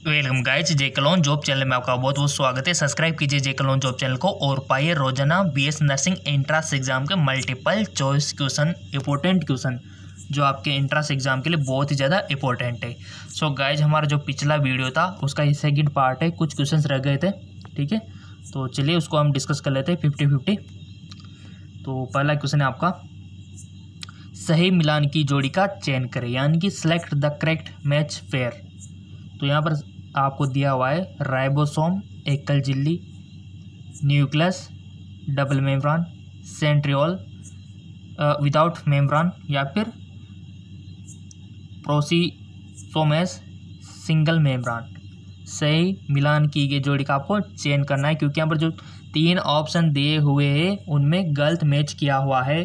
Welcome guys, जे clone job channel में आपका बहुत बहुत स्वागत है। सब्सक्राइब कीजिए जे कलोन जॉब चैनल को और पाइए रोजाना बीएस नर्सिंग एंट्रेंस एग्जाम के multiple choice question, important question जो आपके एंट्रेंस एग्जाम के लिए बहुत ही ज़्यादा इंपॉर्टेंट है। सो गाइज, हमारा जो पिछला वीडियो था उसका ये सेकंड पार्ट है, कुछ क्वेश्चन रह गए थे, ठीक है। तो चलिए उसको हम डिस्कस कर लेते हैं 50-50। तो पहला क्वेश्चन है आपका, सही मिलान की जोड़ी का चयन करें, यानी कि select the correct match pair. तो यहाँ पर आपको दिया हुआ है राइबोसोम, एकल झिल्ली, nucleus, double membrane, centriole without membrane, या फिर प्रोसिसोमेस सिंगल मेम्ब्रान। सही मिलान की गई जोड़ी का आपको चयन करना है, क्योंकि यहाँ पर जो 3 ऑप्शन दिए हुए हैं उनमें गलत मैच किया हुआ है।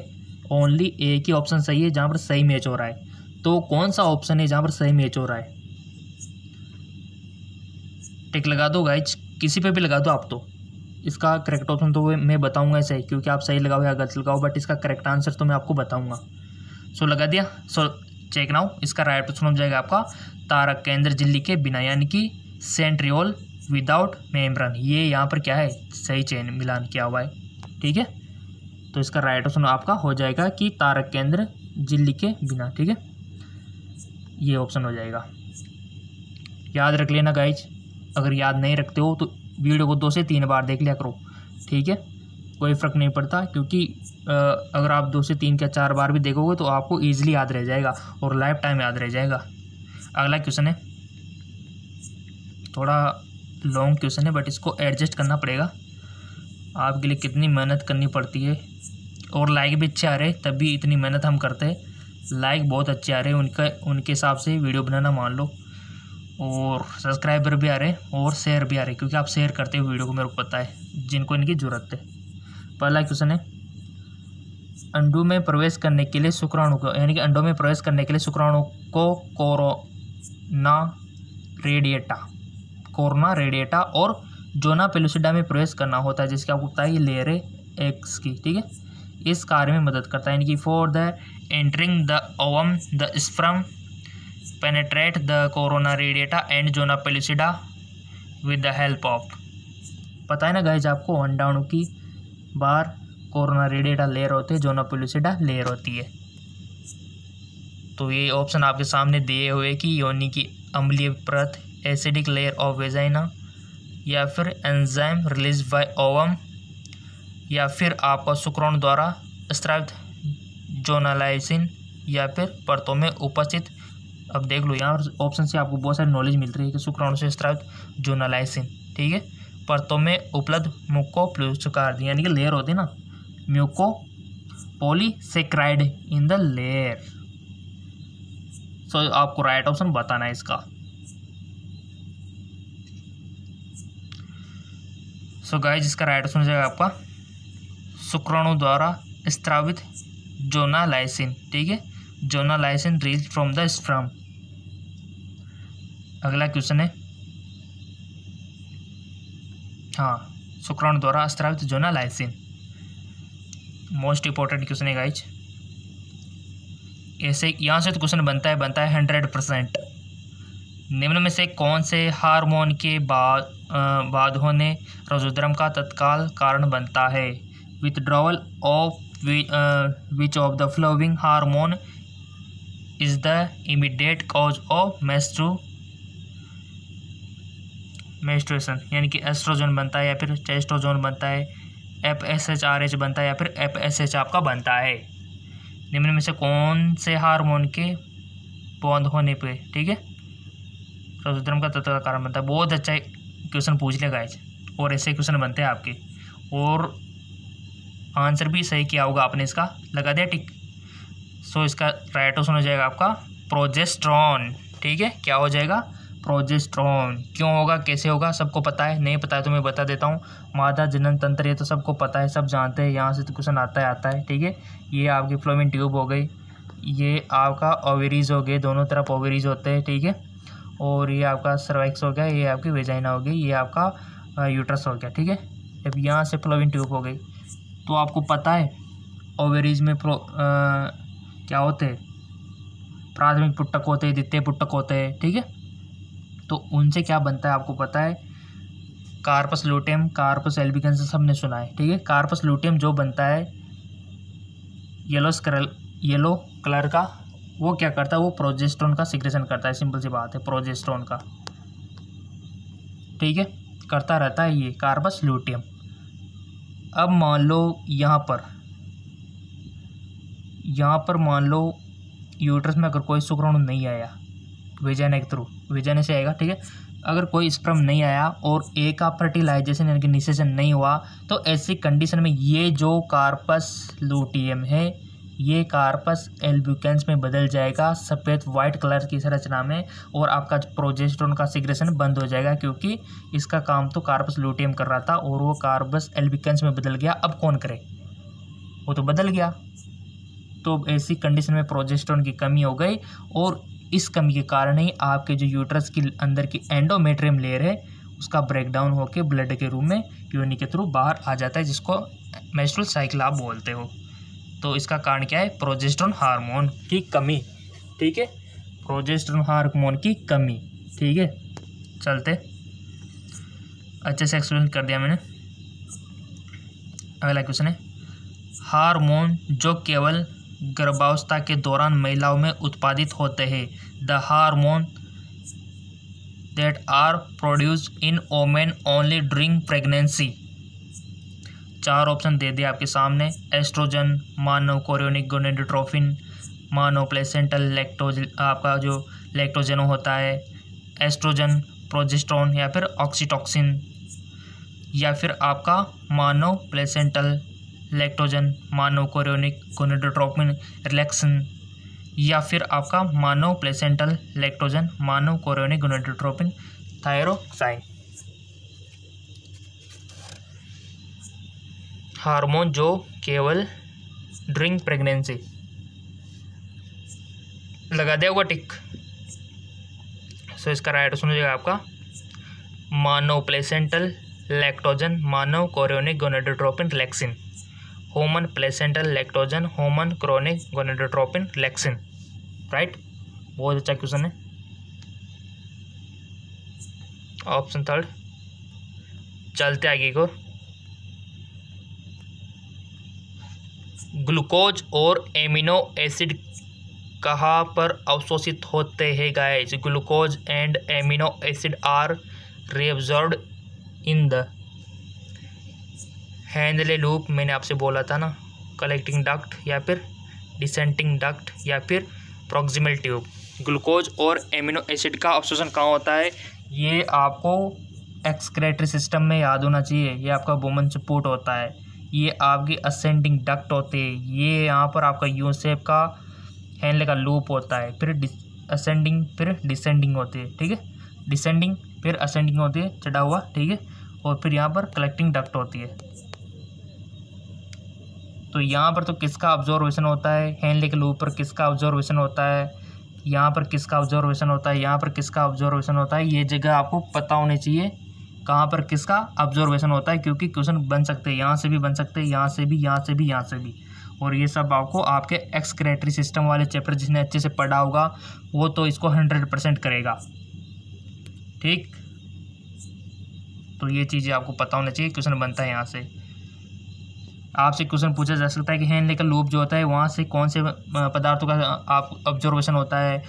ओनली एक ही ऑप्शन सही है जहाँ पर सही मैच हो रहा है। तो कौन सा ऑप्शन है जहाँ पर सही मैच हो रहा है? टिक लगा दो गाइज, किसी पे भी लगा दो आप। तो इसका करेक्ट ऑप्शन तो मैं बताऊंगा सही, क्योंकि आप सही लगाओ या गलत लगाओ, बट इसका करेक्ट आंसर तो मैं आपको बताऊंगा। सो लगा दिया। सो चेक नाउ, इसका राइट ऑप्शन हो जाएगा आपका तारक केंद्र झिल्ली के बिना, यानी कि सेंट्रियोल विदाउट मेम्ब्रेन। ये यहाँ पर क्या है, सही चयन मिलान किया हुआ है, ठीक है। तो इसका राइट ऑप्शन आपका हो जाएगा कि तारक केंद्र झिल्ली के बिना, ठीक है। ये ऑप्शन हो जाएगा, याद रख लेना गाइज। अगर याद नहीं रखते हो तो वीडियो को 2 से 3 बार देख लिया करो, ठीक है। कोई फ़र्क नहीं पड़ता, क्योंकि अगर आप 2 से 3 या 4 बार भी देखोगे तो आपको ईजिली याद रह जाएगा और लाइफ टाइम याद रह जाएगा। अगला क्वेश्चन है, थोड़ा लॉन्ग क्वेश्चन है, बट इसको एडजस्ट करना पड़ेगा। आपके लिए कितनी मेहनत करनी पड़ती है, और लाइक भी अच्छे आ रहे, तब भी इतनी मेहनत हम करते हैं। लाइक बहुत अच्छे आ रहे हैं, उनके हिसाब से वीडियो बनाना मान लो, और सब्सक्राइबर भी आ रहे हैं और शेयर भी आ रहे हैं, क्योंकि आप शेयर करते हो वीडियो को, मेरे को पता है जिनको इनकी ज़रूरत है। पहला क्वेश्चन है, अंडों में प्रवेश करने के लिए शुक्राणु को, यानी कि अंडों में प्रवेश करने के लिए शुक्राणु को कोरोना रेडिएटा और जोना पेलुसिडा में प्रवेश करना होता है, जिसकी आपको पता है ये लेयर है एक्स की, ठीक है। इस कार्य में मदद करता है, यानी कि for the entering the ovum the sperm penetrate the corona radiata and zona pellucida with the help of। पता है ना गाइज आपको, अंडाणु की बाहर कोरोना रेडिएटा लेयर होते हैं, जोना पेलुसिडा लेयर होती है। तो ये ऑप्शन आपके सामने दिए हुए कि योनि की अम्लीय परत, एसिडिक लेयर ऑफ वेजाइना, या फिर एंजाइम रिलीज बाय ओवम, या फिर आपका शुक्राणु द्वारा स्रावित जोनालाइसिन, या फिर परतों में उपस्थित। अब देख लो, यहाँ ऑप्शन से आपको बहुत सारी नॉलेज मिल रही है कि शुक्राणु से स्रावित जोनालाइसिन, ठीक है, परतों में उपलब्ध म्यूकोप्लूस्टिकार्ड, यानी कि लेयर होती है ना, mucopolysaccharide in the layer. So आपको राइट ऑप्शन बताना है इसका। सो गाइस, इसका राइट ऑप्शन हो जाएगा आपका शुक्राणु द्वारा स्रावित जोनालाइसिन, ठीक है, zonalysin release from the sperm. अगला क्वेश्चन है, हाँ, शुक्राणु द्वारा स्रावित जोनालाइसिन, मोस्ट इंपॉर्टेंट क्वेश्चन है गाइज। ऐसे यहाँ से तो क्वेश्चन बनता है 100%। निम्न में से कौन से हार्मोन के बाद होने रजोधर्म का तत्काल कारण बनता है? Withdrawal of which of the flowing hormone is the immediate cause of menstruation, यानी कि एस्ट्रोजन बनता है, या फिर टेस्टोजोन बनता है, FSH-RH बनता है, या फिर FSH आपका बनता है। निम्न में से कौन से हार्मोन के बंद होने पे, ठीक है, रजोधर्म का तत्काल कारण बनता है। बहुत अच्छा क्वेश्चन पूछ लिया गाइज, और ऐसे क्वेश्चन बनते हैं आपके, और आंसर भी सही किया होगा आपने, इसका लगा दिया टिक। सो इसका राइट ऑप्शन हो जाएगा आपका प्रोजेस्टेरॉन, ठीक है। क्या हो जाएगा? प्रोजेस्टेरॉन। क्यों होगा, कैसे होगा, सबको पता है। नहीं पता है तो मैं बता देता हूँ। मादा जनन तंत्र, ये तो सबको पता है, सब जानते हैं, यहाँ से तो क्वेश्चन आता है, ठीक है। ये आपकी फ्लोएम ट्यूब हो गई, ये आपका ओवेरीज हो गए, दोनों तरफ ओवेरीज होते हैं, ठीक है। और ये आपका सर्वाइक्स हो गया, ये आपकी वेजाइना हो गई, ये आपका यूट्रस हो गया, ठीक है। जब यहाँ से फ्लोएम ट्यूब हो गई, तो आपको पता है ओवेरीज में क्या होते हैं, प्राथमिक पुटक होते हैं, द्वितीय पुटक होते हैं, ठीक है। तो उनसे क्या बनता है आपको पता है, कार्पस लूटेम, कार्पस एल्बिकेंस सबने सुना है, ठीक है। कार्पस लूटेम जो बनता है येलो कलर का, वो क्या करता है, वो प्रोजेस्टेरोन का सिक्रेशन करता है, सिंपल सी बात है, प्रोजेस्टेरोन का, ठीक है, करता रहता है ये कार्पस लूटेम। अब मान लो यहाँ पर मान लो यूट्रस में अगर कोई शुक्राणु नहीं आया, वेजाइना के थ्रू, वेजाइना से आएगा, ठीक है। अगर कोई स्पर्म नहीं आया और ए का फर्टिलाइजेशन यानी कि निषेचन नहीं हुआ, तो ऐसी कंडीशन में ये जो कार्पस लूटियम है ये कार्पस एल्बिकेंस में बदल जाएगा, सफ़ेद वाइट कलर की संरचना में, और आपका प्रोजेस्टेरोन का सिक्रेशन बंद हो जाएगा, क्योंकि इसका काम तो कार्पस लूटियम कर रहा था और वो कार्पस एल्बिकेंस में बदल गया। अब कौन करे, वो तो बदल गया। तो ऐसी कंडीशन में प्रोजेस्टेरोन की कमी हो गई, और इस कमी के कारण ही आपके जो यूट्रस की अंदर की एंडोमेट्रियम लेयर है उसका ब्रेकडाउन होकर ब्लड के रूप में योनि के थ्रू बाहर आ जाता है, जिसको मेंस्ट्रुअल साइकिल आप बोलते हो। तो इसका कारण क्या है, प्रोजेस्टेरोन हार्मोन की कमी, ठीक है, प्रोजेस्टेरोन हार्मोन की कमी, ठीक है। चलते, अच्छे से एक्सप्लेन कर दिया मैंने। अगला क्वेश्चन है, हार्मोन जो केवल गर्भावस्था के दौरान महिलाओं में उत्पादित होते हैं, the hormone that are produced in women only during pregnancy. 4 option दे दिए आपके सामने, एस्ट्रोजन, मानव कोरियोनिक गोनेडोट्रोपिन, मानव प्लेसेंटल लैक्टोज, आपका जो लैक्टोजेनो होता है, एस्ट्रोजन, प्रोजेस्टेरोन, या फिर ऑक्सीटोसिन, या फिर आपका मानव प्लेसेंटल लैक्टोजन, मानव कोरियोनिक गोनेडोट्रोपिन रिलैक्सन, या फिर आपका मानव प्लेसेंटल लैक्टोजन, मानव कोरियोनिक गोनेडोट्रोपिन थायरोक्साइन। हार्मोन जो केवल ड्यूरिंग प्रेगनेंसी, लगा दिया होगा टिक। सो इसका राइट सुन लीजिएगा आपका मानव प्लेसेंटल लैक्टोजन, मानव chorionic gonadotropin relaxin, human placental lactogen, human chronic gonadotropin relaxin, right. बहुत अच्छा क्वेश्चन है। ऑप्शन 3। चलते आगे को, ग्लूकोज और एमिनो एसिड कहाँ पर अवशोषित होते हैं guys? Glucose and amino acid are reabsorbed in the Henle loop, मैंने आपसे बोला था ना, कलेक्टिंग डक्ट या फिर डिसेंटिंग डक्ट या फिर प्रॉक्सिमल ट्यूब। ग्लूकोज और एमिनो एसिड का अवशोषण कहाँ होता है, ये आपको एक्सक्रेटरी सिस्टम में याद होना चाहिए। ये आपका बोमन सपोर्ट होता है, ये आपकी असेंडिंग डक्ट होते हैं, ये यहाँ पर आपका यू शेप का हैंडले का लूप होता है, फिर असेंडिंग फिर डिसेंडिंग होती है, ठीक है, डिसेंडिंग फिर असेंडिंग होती है, चढ़ा हुआ, ठीक है, और फिर यहाँ पर कलेक्टिंग डक्ट होती है। तो यहाँ पर तो किसका ऑब्जर्वेशन होता है, हैंडले के लूप पर किसका ऑब्जर्वेशन होता है, यहाँ पर किसका ऑब्जर्वेशन होता है, यहाँ पर किसका ऑब्जर्वेशन होता है, ये जगह आपको पता होनी चाहिए कहाँ पर किसका ऑब्जर्वेशन होता है, क्योंकि क्वेश्चन बन सकते हैं यहाँ से भी, बन सकते हैं यहाँ से भी, यहाँ से भी, यहाँ से भी। और ये सब आपको आपके एक्सक्रेटरी सिस्टम वाले चैप्टर जिसने अच्छे से पढ़ा होगा वो तो इसको 100% करेगा, ठीक। तो ये चीज़ें आपको पता होना चाहिए, क्वेश्चन बनता है यहाँ से। आपसे क्वेश्चन पूछा जा सकता है कि हैंडले का लूप जो होता है वहाँ से कौन से पदार्थों का आप ऑब्जर्वेशन होता है,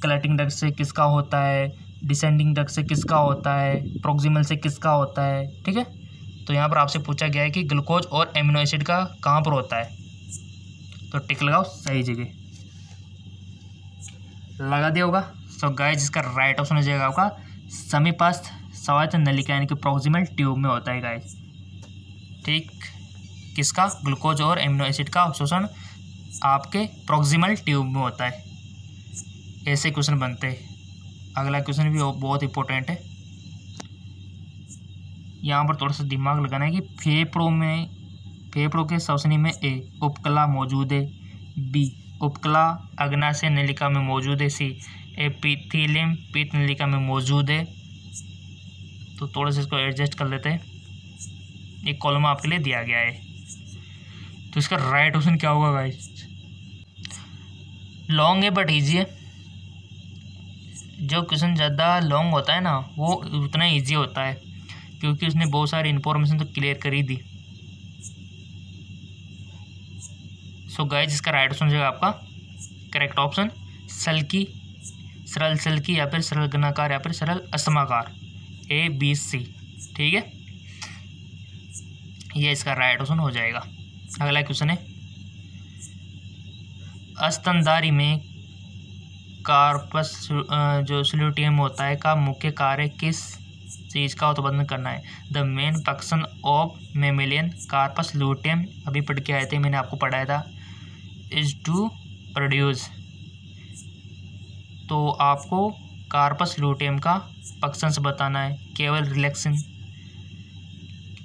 कलेक्टिंग डक्ट से किसका होता है, डिसेंडिंग डक्ट से किसका होता है, प्रॉक्सिमल से किसका होता है, ठीक है। तो यहाँ पर आपसे पूछा गया है कि ग्लूकोज और एमिनो एसिड का कहाँ पर होता है, तो टिक लगाओ सही जगह, लगा दिया होगा। सो गाइस इसका राइट ऑप्शन हो जाएगा आपका समीपस्थ स्वायत्त नलिका यानी कि प्रॉक्सिमल ट्यूब में होता है गाइस, ठीक। किसका, ग्लूकोज और एमिनो एसिड का अवशोषण आपके प्रॉक्सिमल ट्यूब में होता है। ऐसे क्वेश्चन बनते हैं। अगला क्वेश्चन भी बहुत इंपॉर्टेंट है, यहाँ पर थोड़ा सा दिमाग लगाना है कि फेफड़ों के श्वसनी में ए उपकला मौजूद है, बी उपकला अग्नाशय नलिका में मौजूद है, सी एपिथेलियम पीत नलिका में मौजूद है। तो थोड़ा सा इसको एडजस्ट कर लेते हैं, एक कॉलम आपके लिए दिया गया है। तो इसका राइट ऑप्शन क्या होगा गाइस? लॉन्ग है बट ईजी है। जो क्वेश्चन ज़्यादा लॉन्ग होता है ना वो उतना ईजी होता है, क्योंकि उसने बहुत सारी इन्फॉर्मेशन तो क्लियर कर ही दी। सो गाइस इसका राइट ऑप्शन हो जाएगा आपका करेक्ट ऑप्शन सल्की, सरल सल्की या फिर सरल घनाकार या फिर सरल असमाकार, ABC। ठीक है, ये इसका राइट ऑप्शन हो जाएगा। अगला क्वेश्चन है स्तनधारी में कार्पस जो स्लूटियम होता है का मुख्य कार्य किस चीज़ का उत्पादन करना है। The main function of mammalian corpus luteum, अभी पढ़ के आए थे, मैंने आपको पढ़ाया था, इज टू प्रोड्यूस। तो आपको कार्पस लूटियम का फंक्शंस बताना है। केवल रिलैक्सन,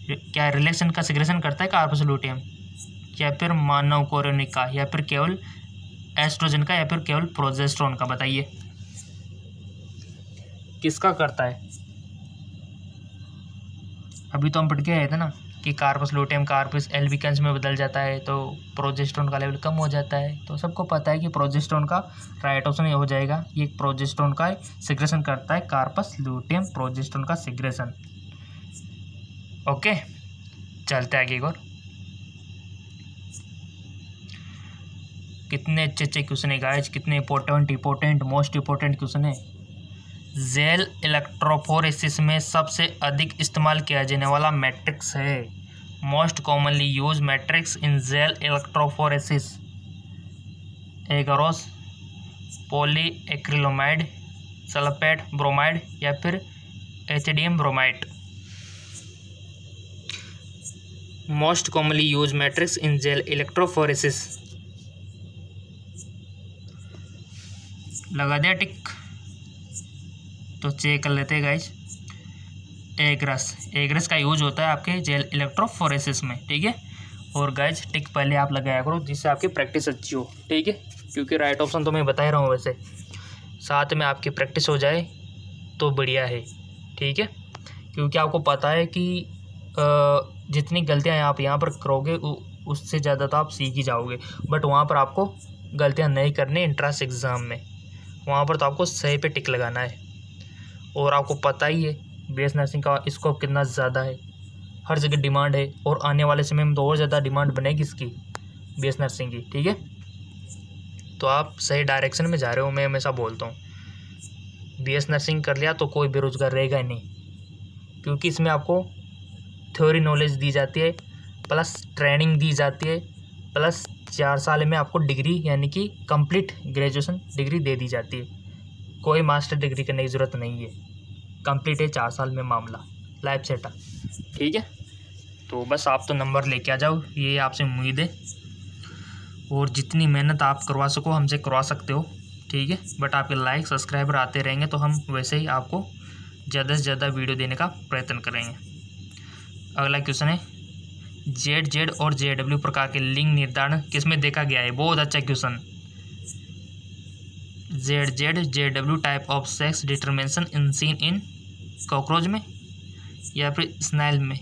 क्या रिलैक्सन का सिग्रेशन करता है कार्पस लूटियम, या फिर मानव कोरोनिक का, या फिर केवल एस्ट्रोजन का, या फिर केवल प्रोजेस्टेरोन का, बताइए किसका करता है। अभी तो हम पढ़ के आए थे ना कि कार्पस लूटियम कार्पस एल्बिकेंस में बदल जाता है तो प्रोजेस्टेरोन का लेवल कम हो जाता है। तो सबको पता है कि प्रोजेस्टेरोन का राइट ऑप्शन ये हो जाएगा, ये प्रोजेस्टेरोन का सिग्रेशन करता है कार्पस लूटियम, प्रोजेस्टेरोन का सिग्रेशन। ओके, चलते आगे एक और। कितने अच्छे अच्छे क्वेश्चन है गाइस, कितने इंपॉर्टेंट मोस्ट इंपॉर्टेंट क्वेश्चन है। जेल इलेक्ट्रोफोरेसिस में सबसे अधिक इस्तेमाल किया जाने वाला मैट्रिक्स है। Most commonly use matrix in gel electrophoresis, agarose, polyacrylamide, sulphate bromide या फिर ethidium bromide. Most commonly use matrix in gel electrophoresis, लगा दिया टिक। तो चेक कर लेते हैं गाइज। एग्रेस का यूज होता है आपके जेल इलेक्ट्रोफोरेसिस में, ठीक है। और गाइज टिक पहले आप लगाया करो जिससे आपकी प्रैक्टिस अच्छी हो, ठीक है, क्योंकि राइट ऑप्शन तो मैं बता ही रहा हूँ, वैसे साथ में आपकी प्रैक्टिस हो जाए तो बढ़िया है, ठीक है। क्योंकि आपको पता है कि जितनी गलतियाँ आप यहाँ पर करोगे उससे ज़्यादा तो आप सीख ही जाओगे, बट वहाँ पर आपको गलतियाँ नहीं करनी एंट्रेंस एग्ज़ाम में, वहाँ पर तो आपको सही पे टिक लगाना है। और आपको पता ही है बीएस नर्सिंग का स्कोप कितना ज़्यादा है, हर जगह डिमांड है, और आने वाले समय में तो और ज़्यादा डिमांड बनेगी इसकी बीएस नर्सिंग की, ठीक है। तो आप सही डायरेक्शन में जा रहे हो, मैं हमेशा बोलता हूँ बीएस नर्सिंग कर लिया तो कोई बेरोजगार रहेगा ही नहीं, क्योंकि इसमें आपको थ्योरी नॉलेज दी जाती है, प्लस ट्रेनिंग दी जाती है, प्लस 4 साल में आपको डिग्री यानी कि कंप्लीट ग्रेजुएशन डिग्री दे दी जाती है। कोई मास्टर डिग्री करने की ज़रूरत नहीं है, कंप्लीट है 4 साल में मामला, लाइफ सेटल, ठीक है। तो बस आप तो नंबर लेके आ जाओ, ये आपसे उम्मीद है, और जितनी मेहनत आप करवा सको हमसे करवा सकते हो, ठीक है। बट आपके लाइक सब्सक्राइबर आते रहेंगे तो हम वैसे ही आपको ज़्यादा से ज़्यादा वीडियो देने का प्रयत्न करेंगे। अगला क्वेश्चन है जेड और JW प्रकार के लिंग निर्धारण किसमें देखा गया है। बहुत अच्छा question. JW type of sex determination in seen in cockroach में, या फिर स्नेल में,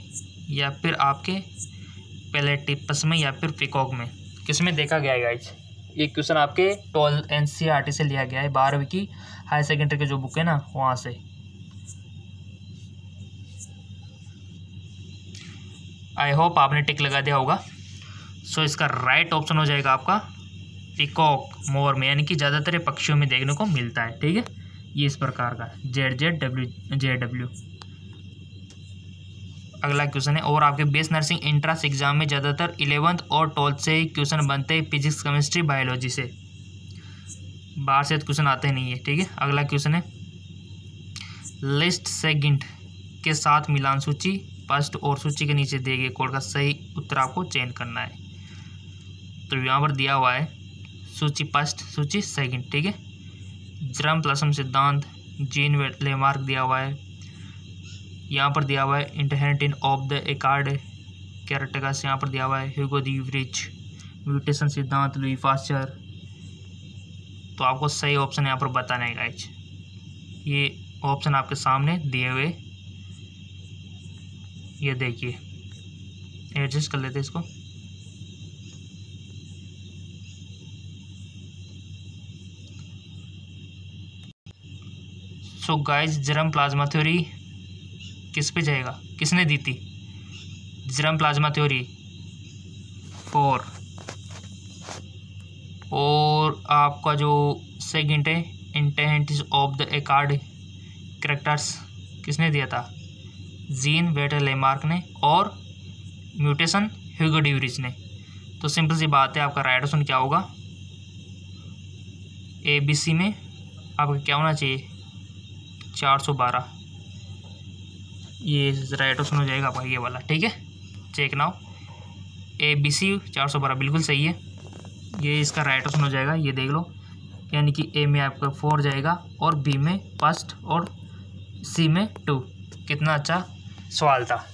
या फिर आपके पेलेटिपस में, या फिर पिकॉक में, किसमें देखा गया है गाइज। ये क्वेश्चन आपके 12 NCERT से लिया गया है, 12वीं की हाई सेकेंडरी की जो बुक है ना वहाँ से। आई होप आपने टिक लगा दिया होगा। सो इसका राइट ऑप्शन हो जाएगा आपका पिकॉक, मोर में, यानी कि ज़्यादातर पक्षियों में देखने को मिलता है, ठीक है। ये इस प्रकार का JW। अगला क्वेश्चन है और आपके बीएस नर्सिंग एंट्रेंस एग्जाम में ज़्यादातर 11th और 12th से क्वेश्चन बनते हैं फिजिक्स केमिस्ट्री बायोलॉजी से, बाहर से क्वेश्चन आते नहीं है, ठीक है। अगला क्वेश्चन है लिस्ट सेगमेंट के साथ मिलान सूची फर्स्ट और सूची के नीचे दिए गए कोड का सही उत्तर आपको चयन करना है। तो यहाँ पर दिया हुआ है सूची फर्स्ट सूची सेकंड, ठीक है। जर्म प्लाज्म सिद्धांत, जीन लेमार्क दिया हुआ है, यहाँ पर दिया हुआ है इंटरहेंटिन ऑफ द एकार्ड कैरेक्टर्स, यहाँ पर दिया हुआ है ह्यूगो दी व्रिच, म्यूटेशन सिद्धांत लुई पास्चर। तो आपको सही ऑप्शन यहाँ पर बताना है गाइज। ये ऑप्शन आपके सामने दिए हुए, ये देखिए, एडजस्ट कर लेते हैं इसको। So guys germ plasma theory किस पे जाएगा, किसने दी थी? Germ plasma theory 4। और आपका जो सेकंड है इंटेंट ऑफ द एकार्ड कैरेक्टर्स किसने दिया था? जीन वेटर लेमार्क ने, और म्यूटेशन ह्यूगो ड्यूरिच ने। तो सिंपल सी बात है, आपका राइट ऑप्शन क्या होगा? ABC में आपका क्या होना चाहिए? 412। ये राइट ऑप्शन हो जाएगा आपका ये वाला, ठीक है। चेक नाउ, ABC 412 बिल्कुल सही है, ये इसका राइट ऑप्शन हो जाएगा। ये देख लो, यानी कि A में आपका 4 जाएगा और B में 1 और C में 2। कितना अच्छा सवाल था।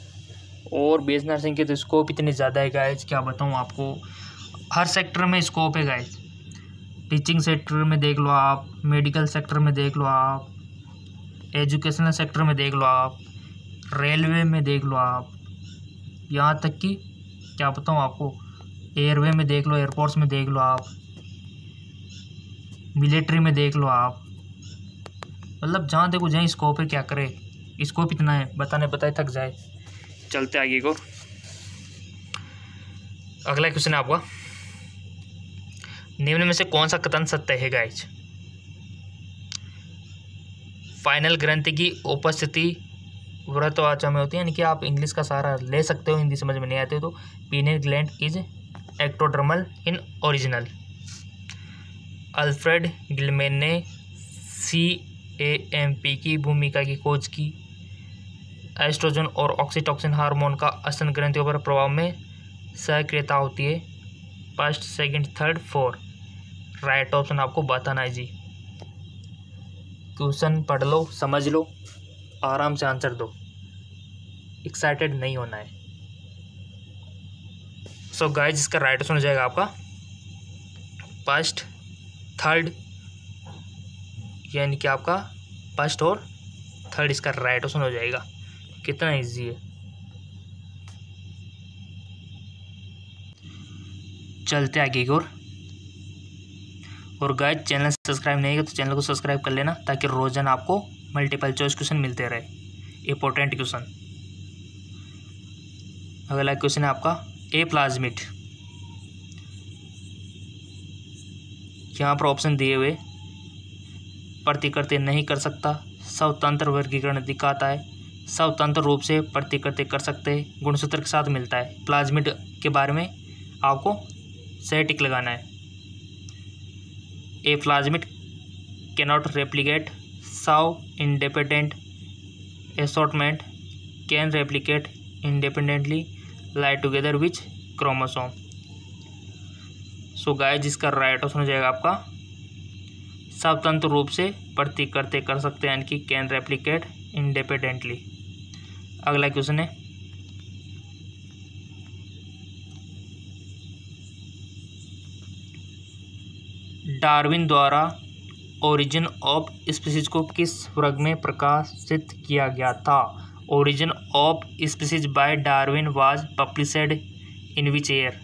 और BS नर्सिंग के तो स्कोप इतने ज़्यादा है गाइज, क्या बताऊँ आपको, हर सेक्टर में स्कोप है गाइज। टीचिंग सेक्टर में देख लो आप, मेडिकल सेक्टर में देख लो आप, एजुकेशनल सेक्टर में देख लो आप, रेलवे में देख लो आप, यहाँ तक कि क्या बताऊँ आपको, एयरवे में देख लो, एयरपोर्ट्स में देख लो आप, मिलिट्री में देख लो आप। मतलब जहाँ देखो जहाँ स्कोप है, क्या करे, स्कोप इतना है, बताने बताए थक जाए। चलते आगे को, अगला क्वेश्चन है आपका, निम्न में से कौन सा कथन सत्य है गाइज? फाइनल ग्रंथि की उपस्थिति व्रतवाचा में होती है, यानी कि आप इंग्लिश का सहारा ले सकते हो, हिंदी समझ में नहीं आते तो। Pineal gland is ectodermal in original. Alfred Gillman ने CAMP की भूमिका की खोज की। एस्ट्रोजन और ऑक्सीटोसिन हार्मोन का स्तन ग्रंथियों पर प्रभाव में सक्रियता होती है। 1st, 2nd, 3rd, 4। Right option आपको बताना है जी। क्वेश्चन पढ़ लो, समझ लो, आराम से आंसर दो, एक्साइटेड नहीं होना है। सो गाइस इसका राइट ऑप्शन हो जाएगा आपका 1st, 3rd, यानी कि आपका 1st और 3rd इसका राइट ऑप्शन हो जाएगा। कितना इजी है। चलते आगे की ओर। और गाइस चैनल सब्सक्राइब नहीं है तो चैनल को सब्सक्राइब कर लेना, ताकि रोजाना आपको मल्टीपल चॉइस क्वेश्चन मिलते रहे, इंपॉर्टेंट क्वेश्चन। अगला क्वेश्चन है आपका, ए प्लाज्मिड, यहाँ पर ऑप्शन दिए हुए, प्रतिकृति नहीं कर सकता, स्वतंत्र वर्गीकरण दिखाता है, स्वतंत्र रूप से प्रतिकृति कर सकते हैं, गुणसूत्र के साथ मिलता है। प्लाज्मिड के बारे में आपको सही टिक लगाना है। ए प्लाज्मिड कैनॉट रेप्लिकेट, सव independent assortment can replicate independently, lie together which chromosome? So guys जिसका राइट ऑप्शन हो जाएगा आपका स्वतंत्र रूप से प्रतिकृति कर सकते हैं, यानी कि कैन रेप्लिकेट इंडिपेंडेंटली। अगला क्वेश्चन है, डार्विन द्वारा ओरिजिन ऑफ स्पीसीज को किस वर्ग में प्रकाशित किया गया था? Origin of species bye Darwin was published in which year?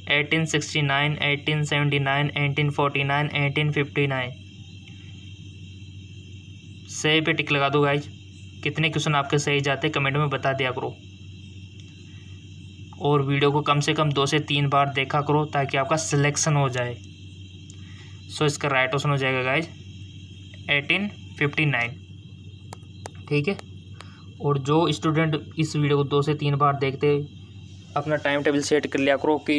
1869, 1879, 1849, 1859। सही पे टिक लगा दो गाइज। कितने क्वेश्चन आपके सही जाते कमेंट में बता दिया करो, और वीडियो को कम से कम 2 से 3 बार देखा करो ताकि आपका सिलेक्शन हो जाए। सो इसका राइट ऑप्शन हो जाएगा गाइज 1859, ठीक है। और जो स्टूडेंट इस वीडियो को 2 से 3 बार देखते, अपना टाइम टेबल सेट कर लिया करो कि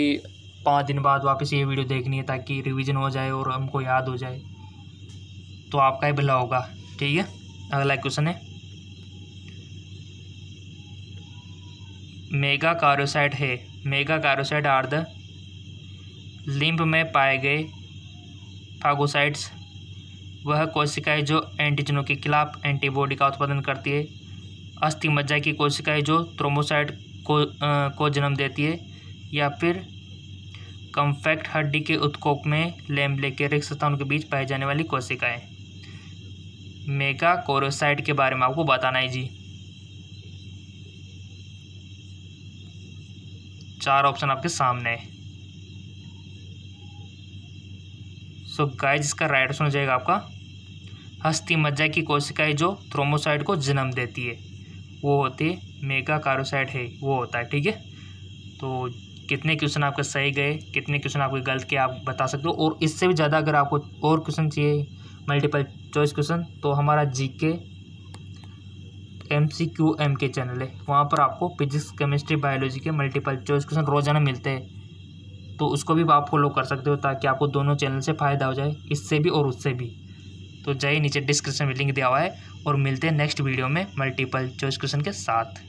5 दिन बाद वापस ये वीडियो देखनी है, ताकि रिवीजन हो जाए और हमको याद हो जाए, तो आपका ही भला होगा, ठीक है। अगला क्वेश्चन है, मेगा कार्योसाइट है, मेगा कार्योसाइट आर द लिम्फ में पाए गए फागोसाइट्स वह कोशिकाएं जो एंटीजनों के खिलाफ एंटीबॉडी का उत्पादन करती है। अस्थि मज्जा की कोशिकाएं जो थ्रोम्बोसाइट को जन्म देती है, या फिर कॉम्पैक्ट हड्डी के उत्कोक में लैम्बले के रिक्त स्थानों के बीच पाई जाने वाली कोशिकाएं। मेगा कोरोसाइट के बारे में आपको बताना है जी। 4 ऑप्शन आपके सामने है। सो गाइस इसका राइट ऑप्शन हो जाएगा आपका हस्ती मज्जा की कोशिकाएं जो थ्रोम्बोसाइट को जन्म देती है वो होती है मेगाकारोसाइट है, वो होता है। ठीक है, तो कितने क्वेश्चन आपके सही गए, कितने क्वेश्चन आपके गलत के आप बता सकते हो। और इससे भी ज़्यादा अगर आपको और क्वेश्चन चाहिए मल्टीपल चॉइस क्वेश्चन, तो हमारा जीके MCQM के चैनल है, वहाँ पर आपको फिजिक्स केमिस्ट्री बायोलॉजी के मल्टीपल चॉइस क्वेश्चन रोजाना मिलते हैं, तो उसको भी आप फॉलो कर सकते हो ताकि आपको दोनों चैनल से फ़ायदा हो जाए, इससे भी और उससे भी। तो जाइए नीचे डिस्क्रिप्शन में लिंक दिया हुआ है और मिलते हैं नेक्स्ट वीडियो में मल्टीपल चॉइस क्वेश्चन के साथ।